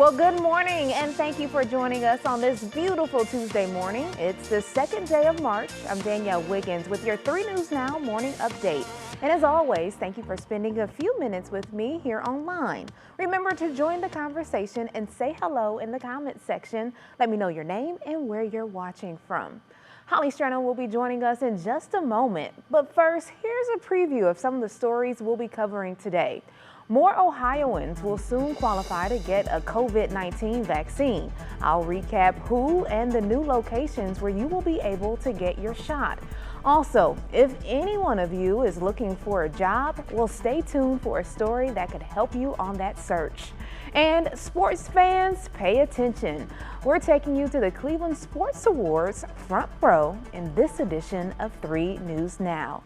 Well, good morning, and thank you for joining us on this beautiful Tuesday morning. It's the second day of March. I'm Danielle Wiggins with your 3 News Now morning update. And as always, thank you for spending a few minutes with me here online. Remember to join the conversation and say hello in the comments section. Let me know your name and where you're watching from. Hollie Strano will be joining us in just a moment. But first, here's a preview of some of the stories we'll be covering today. More Ohioans will soon qualify to get a COVID-19 vaccine. I'll recap who and the new locations where you will be able to get your shot. Also, if any one of you is looking for a job, well, stay tuned for a story that could help you on that search. And sports fans, pay attention. We're taking you to the Cleveland Sports Awards front row in this edition of 3 News Now.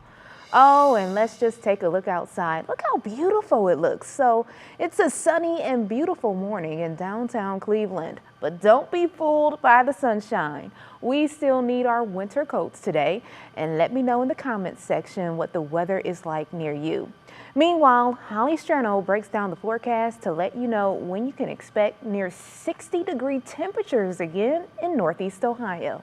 Oh, and let's just take a look outside. Look how beautiful it looks. So it's a sunny and beautiful morning in downtown Cleveland, but don't be fooled by the sunshine. We still need our winter coats today, and let me know in the comments section what the weather is like near you. Meanwhile, Hollie Strano breaks down the forecast to let you know when you can expect near 60-degree temperatures again in Northeast Ohio.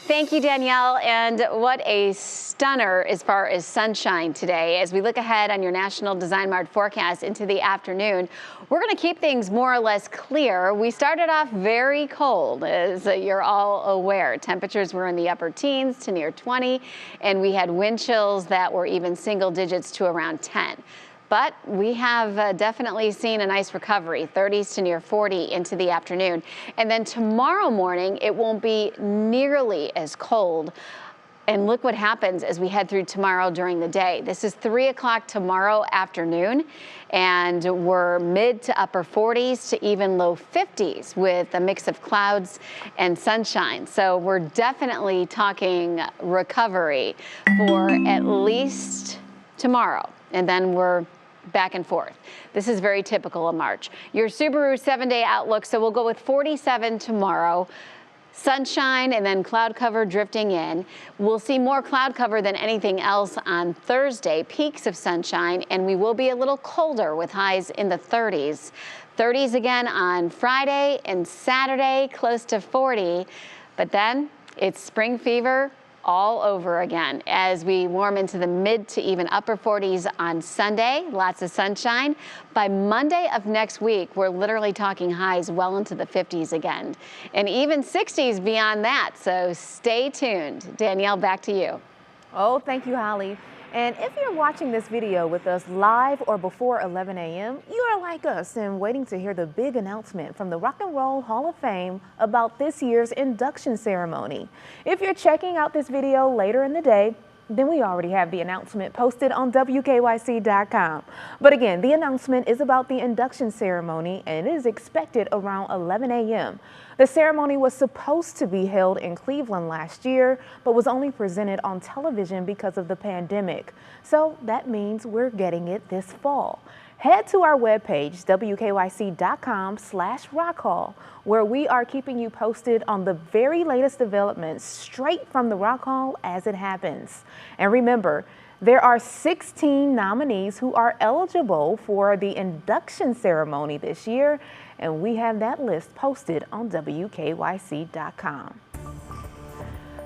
Thank you, Danielle, and what a stunner as far as sunshine today. As we look ahead on your National Design Mart forecast into the afternoon, we're going to keep things more or less clear. We started off very cold, as you're all aware. Temperatures were in the upper teens to near 20, and we had wind chills that were even single digits to around 10. But we have definitely seen a nice recovery, 30s to near 40 into the afternoon. And then tomorrow morning, it won't be nearly as cold. And look what happens as we head through tomorrow during the day. This is 3 o'clock tomorrow afternoon, and we're mid to upper 40s to even low 50s with a mix of clouds and sunshine. So we're definitely talking recovery for at least tomorrow. And then we're back and forth. This is very typical of March. Your Subaru 7-day outlook, so we'll go with 47 tomorrow. Sunshine and then cloud cover drifting in. We'll see more cloud cover than anything else on Thursday, peaks of sunshine, and we will be a little colder with highs in the 30s. 30s again on Friday and Saturday, close to 40. But then it's spring fever all over again as we warm into the mid to even upper 40s on Sunday. Lots of sunshine. By Monday of next week, we're literally talking highs well into the 50s again, and even 60s beyond that. So stay tuned. Danielle, back to you. Oh, thank you, Hollie. And if you're watching this video with us live or before 11 a.m., you are like us and waiting to hear the big announcement from the Rock and Roll Hall of Fame about this year's induction ceremony. If you're checking out this video later in the day, then we already have the announcement posted on WKYC.com. But again, the announcement is about the induction ceremony, and it is expected around 11 a.m. The ceremony was supposed to be held in Cleveland last year, but was only presented on television because of the pandemic. So that means we're getting it this fall. Head to our webpage, WKYC.com/Rock Hall, where we are keeping you posted on the very latest developments straight from the Rock Hall as it happens. And remember, there are 16 nominees who are eligible for the induction ceremony this year, and we have that list posted on WKYC.com.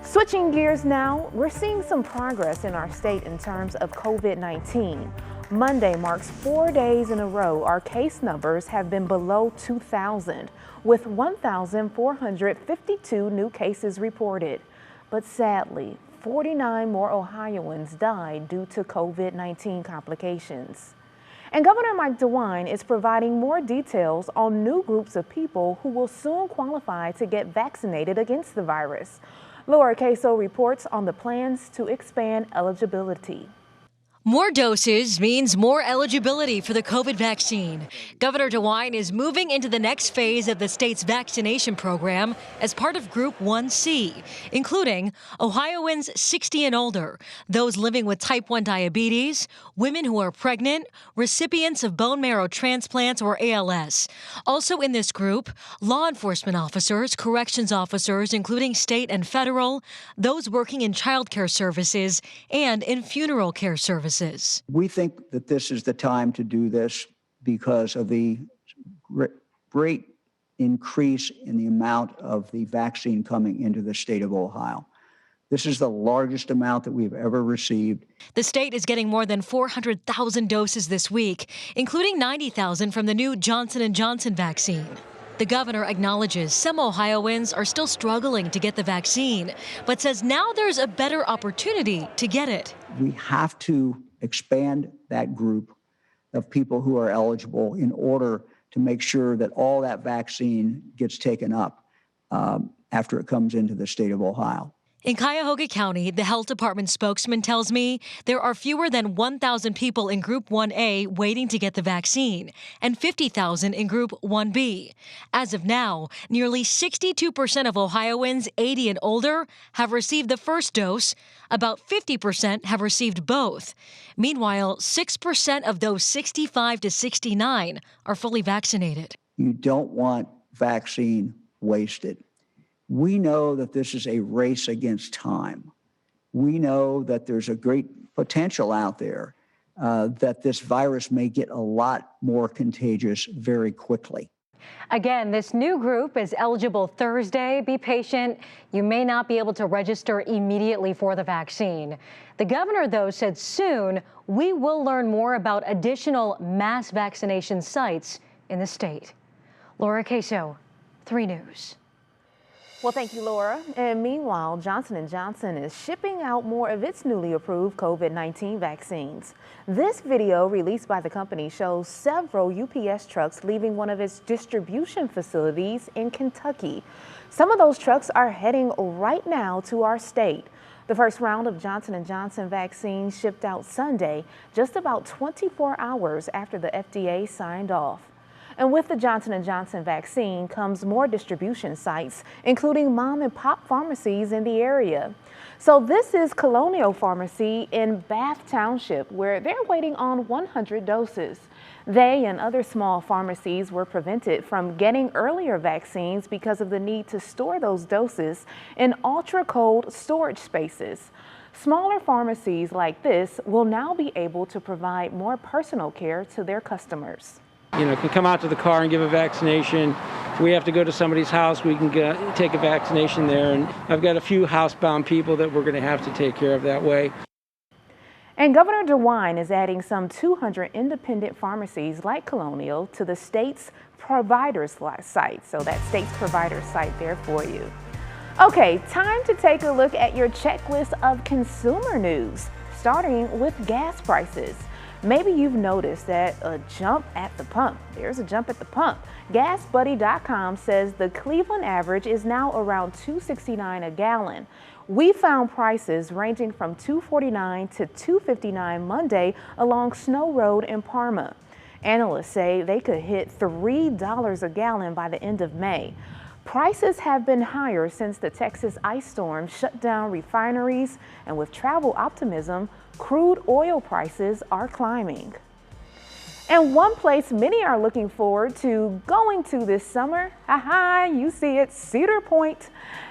Switching gears now, we're seeing some progress in our state in terms of COVID-19. Monday marks 4 days in a row our case numbers have been below 2,000, with 1,452 new cases reported. But sadly, 49 more Ohioans died due to COVID-19 complications. And Governor Mike DeWine is providing more details on new groups of people who will soon qualify to get vaccinated against the virus. Laura Queso reports on the plans to expand eligibility. More doses means more eligibility for the COVID vaccine. Governor DeWine is moving into the next phase of the state's vaccination program as part of Group 1C, including Ohioans 60 and older, those living with type 1 diabetes, women who are pregnant, recipients of bone marrow transplants or ALS. Also in this group, law enforcement officers, corrections officers, including state and federal, those working in child care services and in funeral care services. We think that this is the time to do this because of the great increase in the amount of the vaccine coming into the state of Ohio. This is the largest amount that we've ever received. The state is getting more than 400,000 doses this week, including 90,000 from the new Johnson & Johnson vaccine. The governor acknowledges some Ohioans are still struggling to get the vaccine, but says now there's a better opportunity to get it. We have to expand that group of people who are eligible in order to make sure that all that vaccine gets taken up after it comes into the state of Ohio. In Cuyahoga County, the health department spokesman tells me there are fewer than 1,000 people in Group 1A waiting to get the vaccine and 50,000 in Group 1B. As of now, nearly 62% of Ohioans 80 and older have received the first dose. About 50% have received both. Meanwhile, 6% of those 65 to 69 are fully vaccinated. You don't want vaccine wasted. We know that this is a race against time. We know that there's a great potential out there that this virus may get a lot more contagious very quickly. Again, this new group is eligible Thursday. Be patient. You may not be able to register immediately for the vaccine. The governor, though, said soon we will learn more about additional mass vaccination sites in the state. Laura Queso, 3 News. Well, thank you, Laura. And meanwhile, Johnson & Johnson is shipping out more of its newly approved COVID-19 vaccines. This video released by the company shows several UPS trucks leaving one of its distribution facilities in Kentucky. Some of those trucks are heading right now to our state. The first round of Johnson & Johnson vaccines shipped out Sunday, just about 24 hours after the FDA signed off. And with the Johnson & Johnson vaccine comes more distribution sites, including mom and pop pharmacies in the area. So this is Colonial Pharmacy in Bath Township, where they're waiting on 100 doses. They and other small pharmacies were prevented from getting earlier vaccines because of the need to store those doses in ultra-cold storage spaces. Smaller pharmacies like this will now be able to provide more personal care to their customers. Can come out to the car and give a vaccination. If we have to go to somebody's house, we can take a vaccination there. And I've got a few housebound people that we're going to have to take care of that way. And Governor DeWine is adding some 200 independent pharmacies like Colonial to the state's providers site. So that state's provider site there for you. Okay, time to take a look at your checklist of consumer news, starting with gas prices. Maybe you've noticed that a jump at the pump. There's a jump at the pump. GasBuddy.com says the Cleveland average is now around $2.69 a gallon. We found prices ranging from $2.49 to $2.59 Monday along Snow Road in Parma. Analysts say they could hit $3 a gallon by the end of May. Prices have been higher since the Texas ice storm shut down refineries, and with travel optimism, crude oil prices are climbing. And one place many are looking forward to going to this summer, you see it, Cedar Point.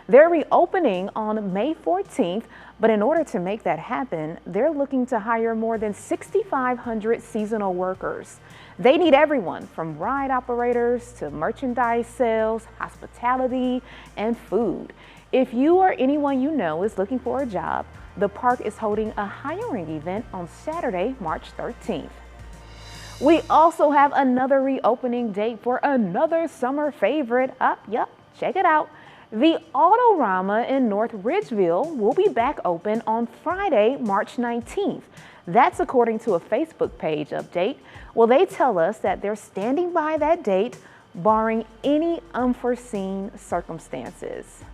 They're reopening on May 14th, but in order to make that happen, they're looking to hire more than 6,500 seasonal workers. They need everyone from ride operators to merchandise sales, hospitality, and food. If you or anyone you know is looking for a job, the park is holding a hiring event on Saturday, March 13th. We also have another reopening date for another summer favorite. Check it out. The Autorama in North Ridgeville will be back open on Friday, March 19th. That's according to a Facebook page update. Well, they tell us that they're standing by that date, barring any unforeseen circumstances.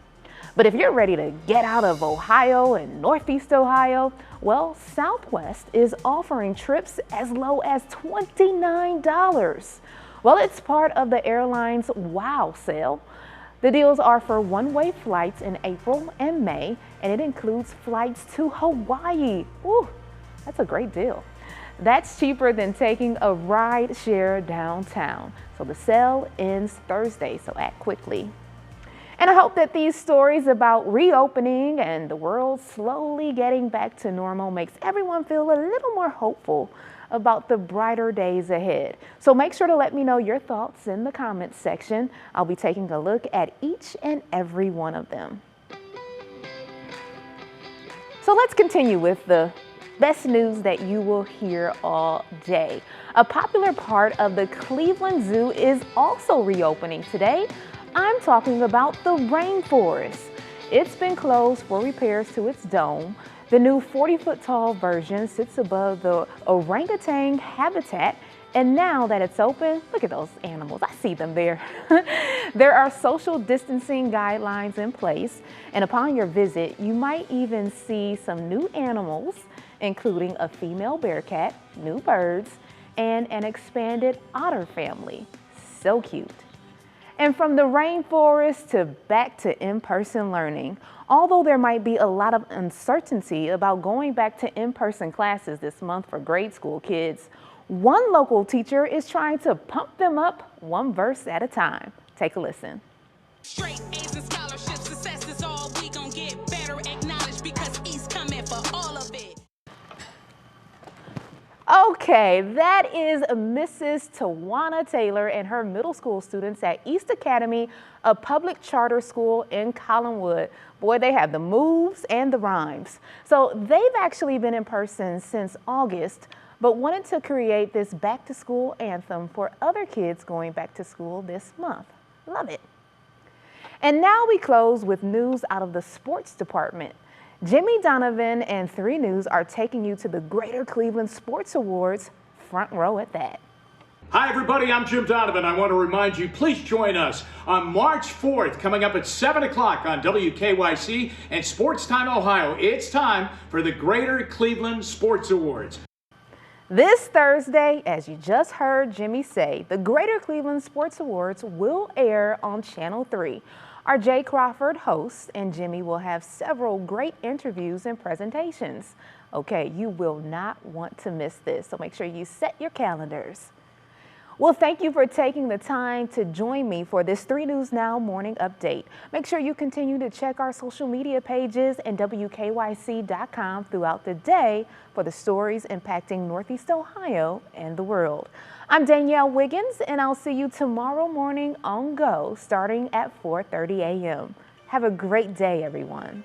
But if you're ready to get out of Ohio and Northeast Ohio, well, Southwest is offering trips as low as $29. Well, it's part of the airline's Wow sale. The deals are for one-way flights in April and May, and it includes flights to Hawaii. Ooh, that's a great deal. That's cheaper than taking a ride share downtown. So the sale ends Thursday, so act quickly. And I hope that these stories about reopening and the world slowly getting back to normal makes everyone feel a little more hopeful about the brighter days ahead. So make sure to let me know your thoughts in the comments section. I'll be taking a look at each and every one of them. So let's continue with the best news that you will hear all day. A popular part of the Cleveland Zoo is also reopening today. I'm talking about the rainforest. It's been closed for repairs to its dome. The new 40-foot tall version sits above the orangutan habitat, and now that it's open, look at those animals. I see them there. There are social distancing guidelines in place, and upon your visit, you might even see some new animals, including a female bearcat, new birds, and an expanded otter family. So cute. And from the rainforest to back to in-person learning, although there might be a lot of uncertainty about going back to in-person classes this month for grade school kids, one local teacher is trying to pump them up one verse at a time. Take a listen. Straight A's and scholarship success is all we gon' get better acknowledged because he's coming for all of it. Okay, that is Mrs. Tawana Taylor and her middle school students at East Academy, a public charter school in Collinwood. Boy, they have the moves and the rhymes. So they've actually been in person since August, but wanted to create this back to school anthem for other kids going back to school this month. Love it. And now we close with news out of the sports department. Jimmy Donovan and 3 News are taking you to the Greater Cleveland Sports Awards, front row at that. Hi everybody, I'm Jim Donovan. I want to remind you, please join us on March 4th, coming up at 7 o'clock on WKYC and Sports Time Ohio. It's time for the Greater Cleveland Sports Awards. This Thursday, as you just heard Jimmy say, the Greater Cleveland Sports Awards will air on Channel 3. Our Jay Crawford hosts, and Jimmy will have several great interviews and presentations. Okay, you will not want to miss this, so make sure you set your calendars. Well, thank you for taking the time to join me for this 3 News Now morning update. Make sure you continue to check our social media pages and WKYC.com throughout the day for the stories impacting Northeast Ohio and the world. I'm Danielle Wiggins, and I'll see you tomorrow morning on Go starting at 4:30 a.m. Have a great day, everyone.